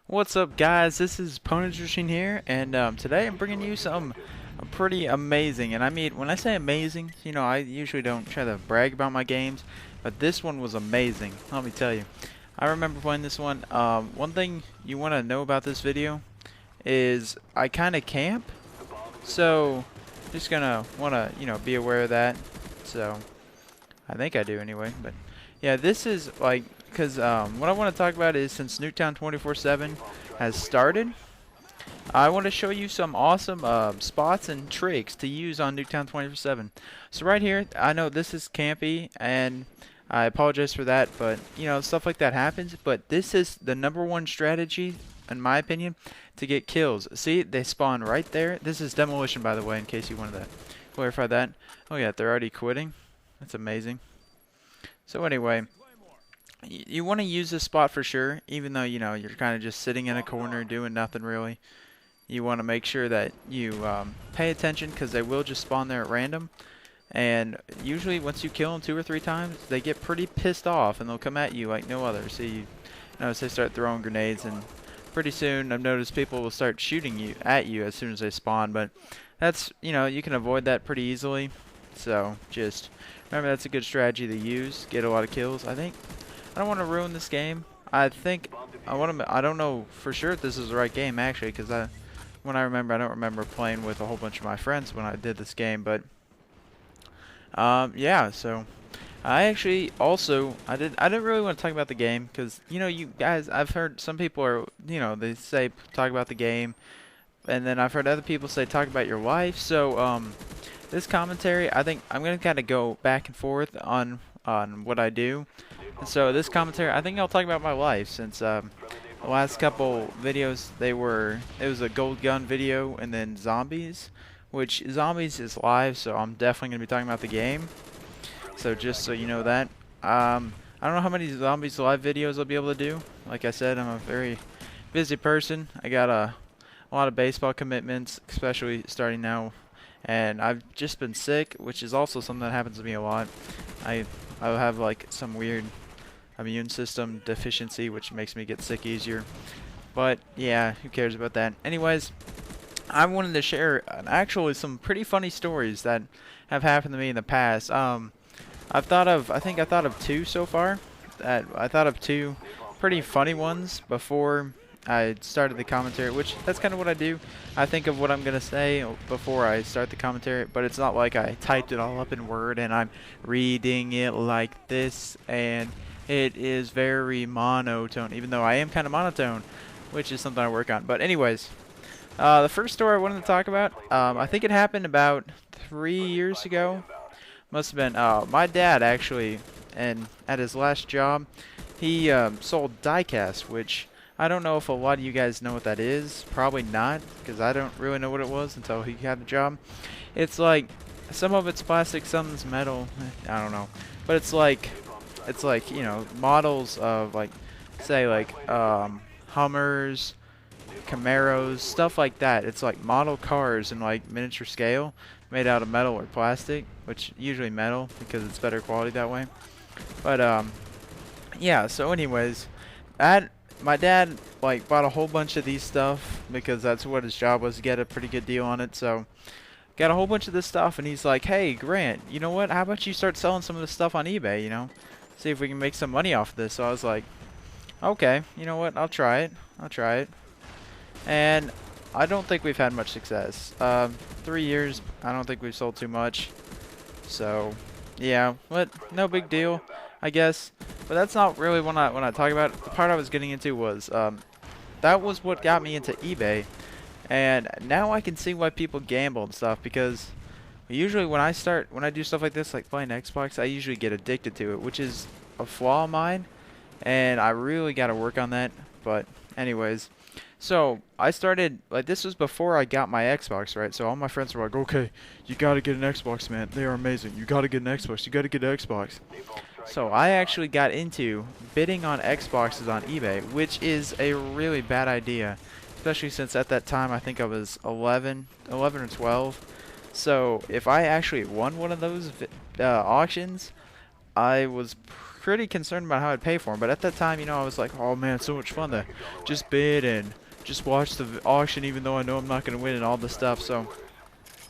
What's up, guys? This is Pwnage Machine here, and today I'm bringing you some pretty amazing. And I mean, when I say amazing, I usually don't try to brag about my games, but this one was amazing. Let me tell you. I remember playing this one. One thing you want to know about this video is I kind of camp, so just gonna want to be aware of that. So I think I do anyway, but yeah, this is like, because what I want to talk about is since Nuketown 24/7 has started, I want to show you some awesome spots and tricks to use on Nuketown 24/7. So right here, I know this is campy, and I apologize for that, but stuff like that happens. But this is the #1 strategy, in my opinion, to get kills. See, they spawn right there. This is demolition, by the way, in case you wanted to clarify that. Oh yeah, they're already quitting. That's amazing. So anyway, you want to use this spot for sure, even though you're kind of just sitting in a corner doing nothing really. You want to make sure that you pay attention, because they will just spawn there at random, and usually once you kill them 2 or 3 times, they get pretty pissed off and they'll come at you like no other. So you notice they start throwing grenades, and pretty soon I've noticed people will start shooting at you as soon as they spawn. But that's, you can avoid that pretty easily. So just remember, that's a good strategy to use. Get a lot of kills. I don't want to ruin this game. I think I don't know for sure if this is the right game actually, because I don't remember playing with a whole bunch of my friends when I did this game. But yeah. So I actually also I didn't really want to talk about the game, because you guys, I've heard some people are, they say talk about the game, and then I've heard other people say talk about your life. So this commentary, I think I'm gonna kind of go back and forth on what I do. And so this commentary, I think I'll talk about my life, since the last couple videos, it was a gold gun video and then zombies, which zombies is live, so I'm definitely gonna be talking about the game. So just so you know that. I don't know how many zombies live videos I'll be able to do. Like I said, I'm a very busy person. I got a lot of baseball commitments, especially starting now, and I've just been sick, which is also something that happens to me a lot. I have like some weird immune system deficiency, which makes me get sick easier. But yeah, who cares about that? Anyways, I wanted to share actually some pretty funny stories that have happened to me in the past. I think I thought of two so far. I thought of two pretty funny ones before I started the commentary, which that's kind of what I do. I think of what I'm gonna say before I start the commentary, but it's not like I typed it all up in Word and I'm reading it like this, and it is very monotone, even though I am kind of monotone, which is something I work on. But anyways, the first story I wanted to talk about, I think it happened about 3 years ago. Must have been my dad actually, and at his last job, he sold diecast, which I don't know if a lot of you guys know what that is. Probably not, because I don't really know what it was until he had the job. It's like, some of it's plastic, some's metal. I don't know, but it's like models of, like, say like Hummers, Camaros, stuff like that. It's like model cars in like miniature scale, made out of metal or plastic, which usually metal because it's better quality that way. But yeah. So anyways, my dad like bought a whole bunch of these stuff because that's what his job was, to get a pretty good deal on it. So got a whole bunch of this stuff, and he's like, "Hey Grant, you know what? How about you start selling some of this stuff on eBay? See if we can make some money off of this." So I was like, "Okay, you know what? I'll try it. I'll try it." And I don't think we've had much success. 3 years, I don't think we've sold too much. So yeah, but no big deal, I guess. But that's not really when I talk about it. The part I was getting into was that was what got me into eBay, and now I can see why people gamble and stuff, because usually when I do stuff like this, like playing Xbox, I usually get addicted to it, which is a flaw of mine, and I really got to work on that. But anyways, so I started, like, this was before I got my Xbox, right? So all my friends were like, "Okay, you gotta get an Xbox, man. They are amazing. You gotta get an Xbox. You gotta get an Xbox." So I actually got into bidding on Xboxes on eBay, which is a really bad idea, especially since at that time I think I was 11 or 12. So if I actually won one of those auctions, I was pretty concerned about how I'd pay for them. But at that time, you know, I was like, oh man, it's so much fun to just bid and just watch the auction, even though I know I'm not gonna win and all this stuff. So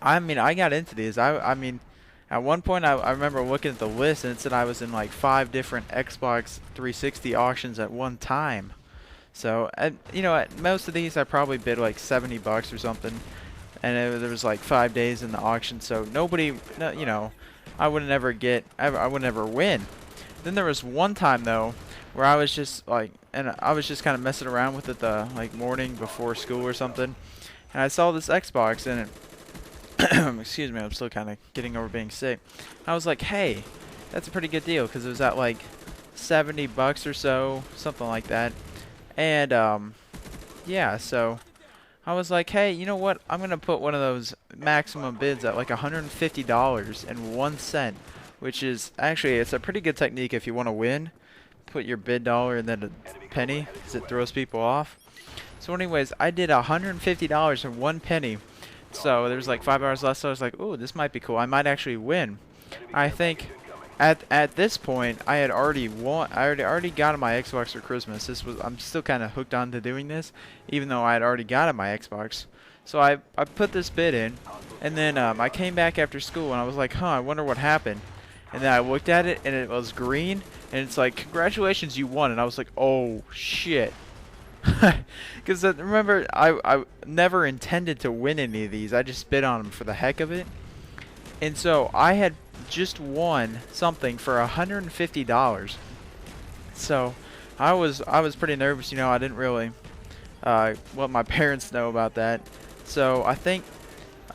I mean, I got into these. I mean, at one point I remember looking at the list and it said I was in like 5 different Xbox 360 auctions at one time. So, you know, at most of these I probably bid like 70 bucks or something, and there was like 5 days in the auction. So nobody, no, you know, I would never get, I would never win. Then there was one time though, where I was just like, and I was just kind of messing around with it the like morning before school or something, and I saw this Xbox and it, excuse me, I'm still kind of getting over being sick. I was like, hey, that's a pretty good deal because it was at like 70 bucks or so, something like that. And yeah, so I was like, hey, you know what? I'm gonna put one of those maximum bids at like $150.01, which is actually, it's a pretty good technique if you want to win. Put your bid dollar and then a penny, because it throws people off. So anyways, I did $150.01. So there's like 5 hours left, so I was like, ooh, this might be cool. I might actually win. I think at this point I had already won. I already got my Xbox for Christmas. I'm still kind of hooked on to doing this, even though I had already got my Xbox. So I put this bid in, and then I came back after school and I was like, huh, I wonder what happened. And then I looked at it and it was green, and it's like, congratulations, you won. And I was like, oh shit. Because remember, I never intended to win any of these. I just bid on them for the heck of it. And so I had just won something for $150. So I was pretty nervous. You know, I didn't really let my parents know about that. So I think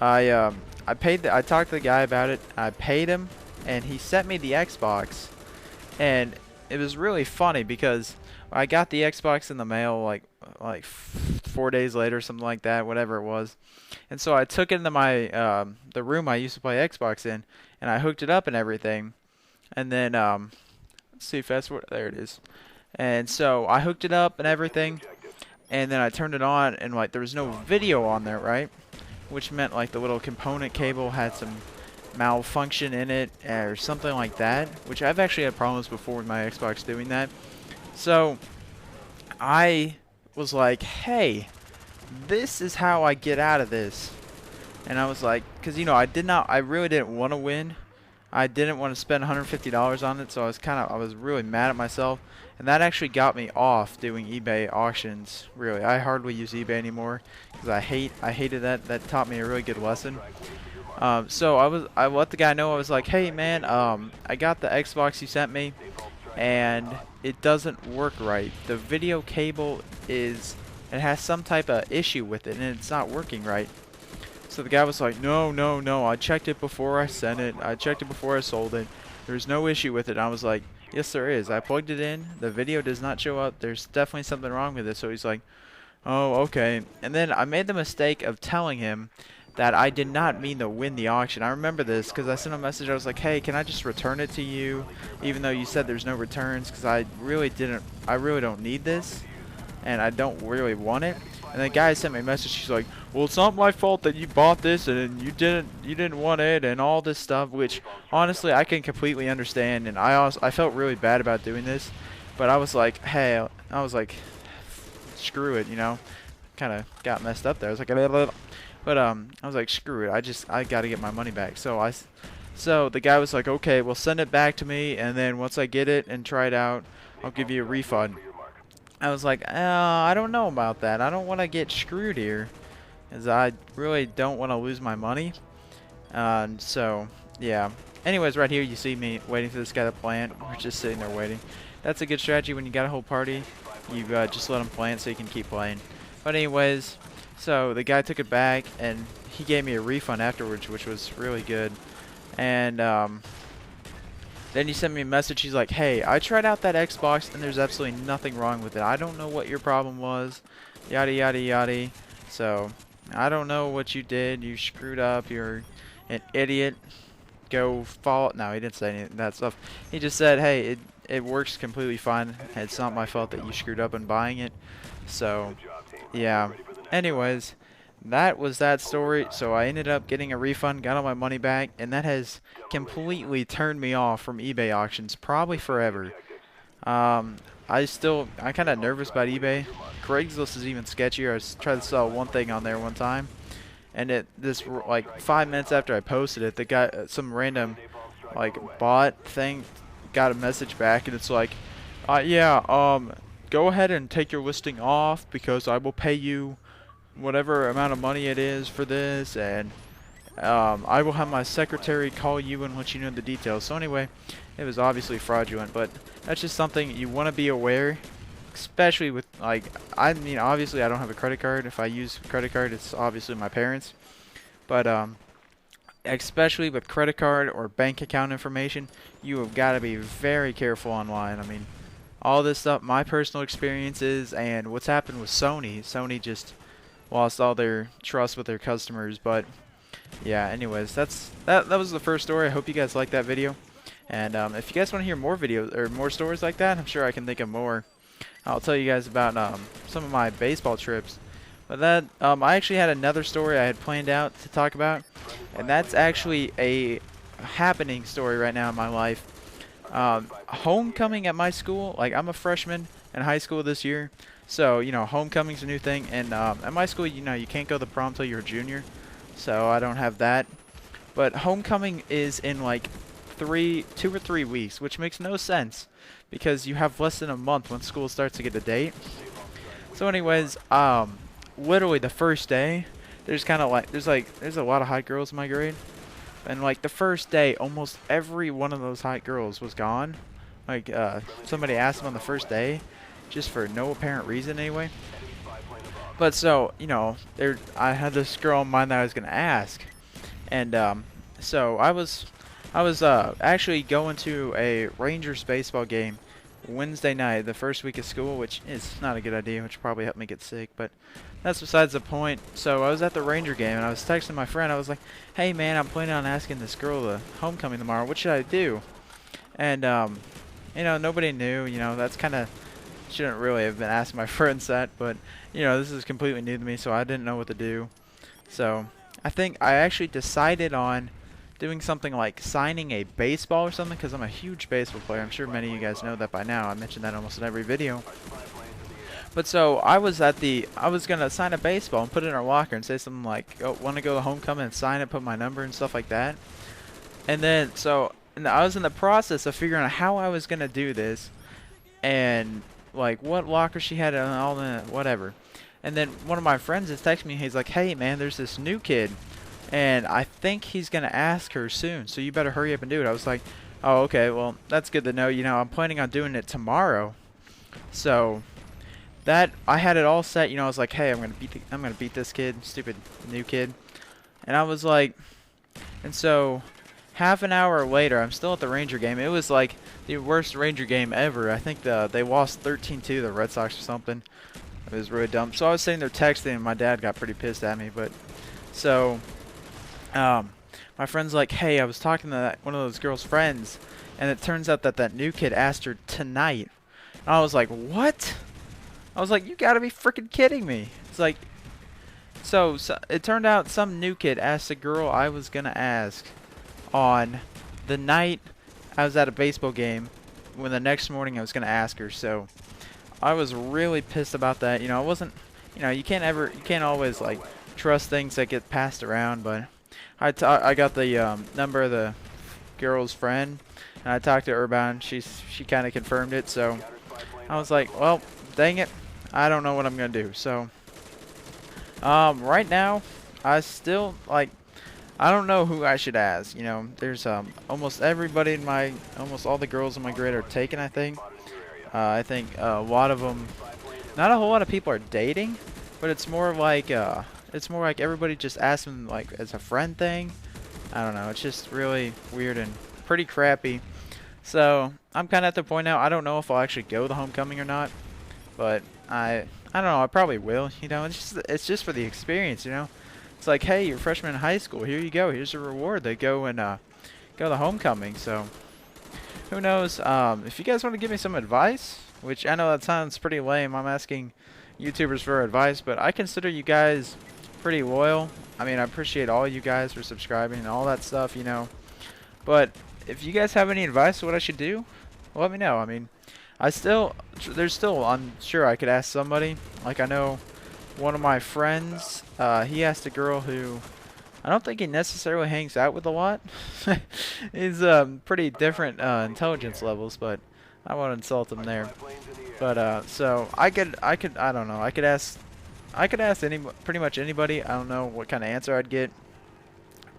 I talked to the guy about it. I paid him, and he sent me the Xbox. And it was really funny because I got the Xbox in the mail like 4 days later, something like that, whatever it was. And so I took it into my the room I used to play Xbox in, and I hooked it up and everything. And then let's see, fast forward, there it is. And so I hooked it up and everything, and then I turned it on, and like there was no video on there, right? Which meant like the little component cable had some malfunction in it or something like that, which I've actually had problems before with my Xbox doing that. So I was like, hey, this is how I get out of this. And I was like, because, you know, I really didn't want to win. I didn't want to spend $150 on it, so I was really mad at myself. And that actually got me off doing eBay auctions, really. I hardly use eBay anymore because I hated that. That taught me a really good lesson. So I let the guy know. I was like, hey man, I got the Xbox you sent me, and it doesn't work right. The video cable it has some type of issue with it, and it's not working right. So the guy was like, no, no, no, I checked it before I sent it. I checked it before I sold it. There's no issue with it. And I was like, yes, there is. I plugged it in. The video does not show up. There's definitely something wrong with it. So he's like, oh, okay. And then I made the mistake of telling him that I did not mean to win the auction. I remember this because I sent a message. I was like, hey, can I just return it to you, even though you said there's no returns, because I really don't need this, and I don't really want it. And the guy sent me a message. He's like, well, it's not my fault that you bought this and you didn't want it and all this stuff, which honestly I can completely understand. And I felt really bad about doing this, but I was like, hey, screw it, you know. Kind of got messed up there. I was like, but I was like, screw it. I gotta get my money back. So the guy was like, okay, well, send it back to me, and then once I get it and try it out, I'll give you a refund. I was like, I don't know about that. I don't want to get screwed here, as I really don't want to lose my money. So yeah. Anyways, right here you see me waiting for this guy to plant. We're just sitting there waiting. That's a good strategy when you got a whole party. You just let him plant so you can keep playing. But anyways, so the guy took it back and he gave me a refund afterwards, which was really good. And then he sent me a message. He's like, hey, I tried out that Xbox and there's absolutely nothing wrong with it. I don't know what your problem was. Yada, yada, yada. So, I don't know what you did. You screwed up. You're an idiot. Go follow. No, he didn't say any of that stuff. He just said, hey, it works completely fine. It's not my fault that you screwed up in buying it. So, yeah. Anyways, that was that story. So I ended up getting a refund, got all my money back, and that has completely turned me off from eBay auctions, probably forever. Um, I'm kind of nervous about eBay. Craigslist is even sketchier. tried to sell one thing on there one time, and like 5 minutes after I posted it, the guy, some random like bot thing, got a message back, and it's like, yeah, go ahead and take your listing off because I will pay you whatever amount of money it is for this, and I will have my secretary call you and let you know the details. So anyway, it was obviously fraudulent, but that's just something you want to be aware, especially with, like, I mean, obviously I don't have a credit card. If I use a credit card, it's obviously my parents, but especially with credit card or bank account information, you have got to be very careful online. I mean, all this stuff, my personal experiences, and what's happened with Sony. Sony just lost all their trust with their customers, but yeah, anyways, that was the first story. I hope you guys liked that video, and if you guys want to hear more videos or more stories like that, I'm sure I can think of more. I'll tell you guys about some of my baseball trips. But that I actually had another story I had planned out to talk about, and that's actually a happening story right now in my life. Homecoming at my school, like, I'm a freshman in high school this year, so you know, homecoming's a new thing, and at my school, you know, you can't go to the prom till you're a junior, so I don't have that. But homecoming is in like 2 or 3 weeks, which makes no sense because you have less than a month when school starts to get a date. So anyways, literally the first day, there's a lot of hot girls in my grade, and like the first day, almost every one of those hot girls was gone. Like somebody asked them on the first day, just for no apparent reason anyway. But so, you know, I had this girl in mind that I was gonna ask, and so I was actually going to a Rangers baseball game Wednesday night, the first week of school, which is not a good idea, which probably helped me get sick, but that's besides the point. So I was at the Ranger game, and I was texting my friend. I was like, hey man, I'm planning on asking this girl to homecoming tomorrow. What should I do? And you know, nobody knew. You know, that's kind of, shouldn't really have been asking my friends that, but you know, this is completely new to me, so I didn't know what to do. So I think I actually decided on doing something like signing a baseball or something, because I'm a huge baseball player. I'm sure many of you guys know that by now. I mentioned that almost in every video. But so I was gonna sign a baseball and put it in our locker and say something like, oh, want to go to homecoming and sign it, put my number and stuff like that. And then and I was in the process of figuring out how I was gonna do this, and like what locker she had and all the whatever. And then one of my friends is texting me. He's like, hey man, there's this new kid, and I think he's gonna ask her soon, so you better hurry up and do it. I was like, oh okay, well that's good to know. You know, I'm planning on doing it tomorrow. So that, I had it all set. You know, I was like, hey, I'm gonna beat this kid, stupid new kid. And I was like, and so half an hour later, I'm still at the Ranger game. It was like the worst Ranger game ever. I think they lost 13-2 to the Red Sox or something. It was really dumb. So I was sitting there texting, and my dad got pretty pissed at me. But so my friend's like, hey, I was talking to one of those girls' friends, and it turns out that new kid asked her tonight. And I was like, what? I was like, you gotta be freaking kidding me. It's like, so it turned out some new kid asked the girl I was gonna ask on the night I was at a baseball game, when the next morning I was gonna ask her. So I was really pissed about that. You know, it wasn't, you know, you can't always like trust things that get passed around. But I got the number of the girl's friend, and I talked to her about it, and she kind of confirmed it. So I was like, well, dang it, I don't know what I'm gonna do. So right now I still, like, I don't know who I should ask. You know, there's almost everybody in almost all the girls in my grade are taken, I think. I think a lot of them, not a whole lot of people are dating, but it's more like everybody just asks them like as a friend thing. I don't know, it's just really weird and pretty crappy. So I'm kind of at the point now, I don't know if I'll actually go to the homecoming or not, but I don't know, I probably will. You know, it's just for the experience, you know. It's like, hey, you're a freshman in high school, here you go, here's a reward. They go to the homecoming. So who knows? If you guys want to give me some advice, which I know that sounds pretty lame, I'm asking YouTubers for advice, but I consider you guys pretty loyal. I mean, I appreciate all you guys for subscribing and all that stuff, you know. But if you guys have any advice on what I should do, let me know. I mean, there's still, I'm sure I could ask somebody. Like, I know one of my friends, he asked a girl who I don't think he necessarily hangs out with a lot. He's pretty different intelligence levels, but I won't insult him there. But so I don't know. I could ask pretty much anybody. I don't know what kind of answer I'd get,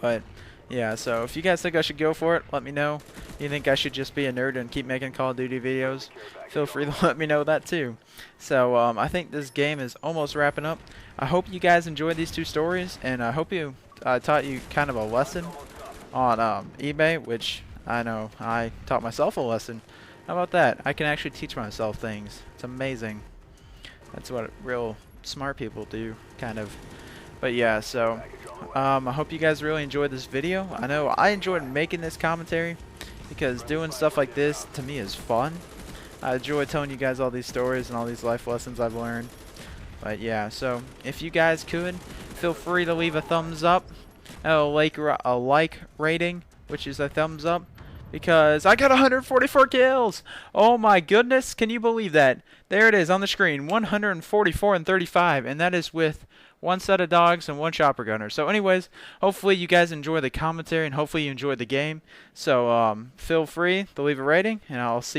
but yeah. So if you guys think I should go for it, let me know. You think I should just be a nerd and keep making Call of Duty videos? Feel free to let me know that too. So I think this game is almost wrapping up. I hope you guys enjoyed these 2 stories, and I hope you taught you kind of a lesson on eBay, which I know I taught myself a lesson. How about that? I can actually teach myself things. It's amazing. That's what real smart people do, kind of. But yeah, so I hope you guys really enjoyed this video. I know I enjoyed making this commentary because doing stuff like this to me is fun. I enjoy telling you guys all these stories and all these life lessons I've learned. But yeah, so if you guys could, feel free to leave a thumbs up, a like rating, which is a thumbs up, because I got 144 kills. Oh my goodness, can you believe that? There it is on the screen, 144 and 35, and that is with 1 set of dogs and 1 chopper gunner. So anyways, hopefully you guys enjoy the commentary and hopefully you enjoy the game. So feel free to leave a rating, and I'll see you